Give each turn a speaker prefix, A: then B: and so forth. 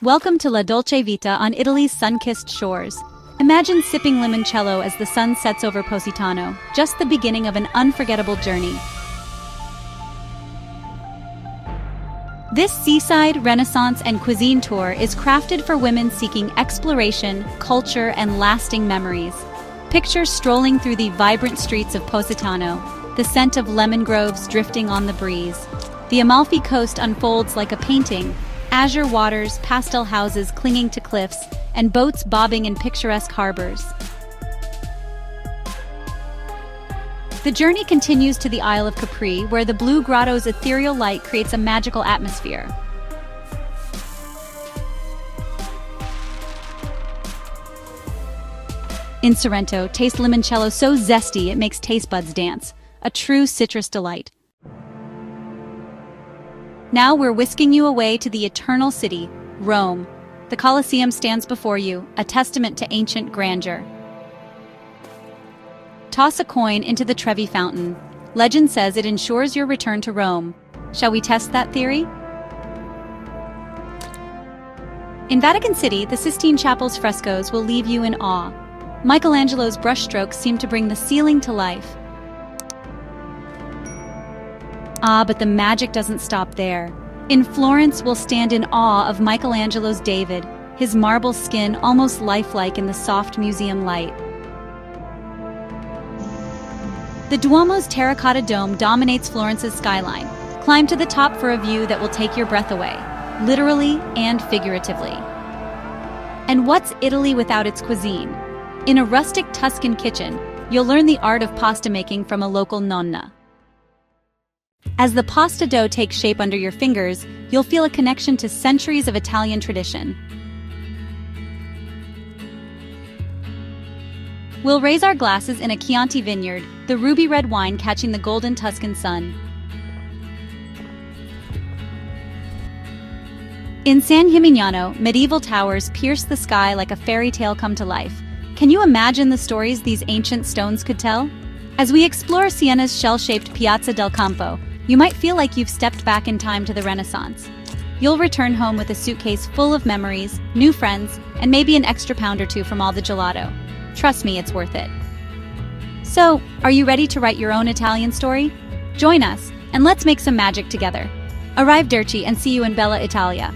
A: Welcome to La Dolce Vita on Italy's sun-kissed shores. Imagine sipping limoncello as the sun sets over Positano, just the beginning of an unforgettable journey. This seaside, Renaissance, and cuisine tour is crafted for women seeking exploration, culture, and lasting memories. Picture strolling through the vibrant streets of Positano, the scent of lemon groves drifting on the breeze. The Amalfi Coast unfolds like a painting, azure waters, pastel houses clinging to cliffs, and boats bobbing in picturesque harbors. The journey continues to the Isle of Capri, where the blue grotto's ethereal light creates a magical atmosphere. In Sorrento, taste limoncello so zesty it makes taste buds dance. A true citrus delight. Now we're whisking you away to the eternal city, Rome. The Colosseum stands before you, a testament to ancient grandeur. Toss a coin into the Trevi fountain. Legend says it ensures your return to Rome. Shall we test that theory? In Vatican City, the Sistine Chapel's frescoes will leave you in awe. Michelangelo's brushstrokes seem to bring the ceiling to life. But the magic doesn't stop there. In Florence, we'll stand in awe of Michelangelo's David, his marble skin almost lifelike in the soft museum light. The Duomo's terracotta dome dominates Florence's skyline. Climb to the top for a view that will take your breath away, literally and figuratively. And what's Italy without its cuisine? In a rustic Tuscan kitchen, you'll learn the art of pasta making from a local nonna. As the pasta dough takes shape under your fingers, you'll feel a connection to centuries of Italian tradition. We'll raise our glasses in a Chianti vineyard, the ruby red wine catching the golden Tuscan sun. In San Gimignano, medieval towers pierce the sky like a fairy tale come to life. Can you imagine the stories these ancient stones could tell? As we explore Siena's shell-shaped Piazza del Campo, you might feel like you've stepped back in time to the Renaissance. You'll return home with a suitcase full of memories, new friends, and maybe an extra pound or two from all the gelato. Trust me, it's worth it. So, are you ready to write your own Italian story? Join us, and let's make some magic together. Arrivederci and see you in Bella Italia.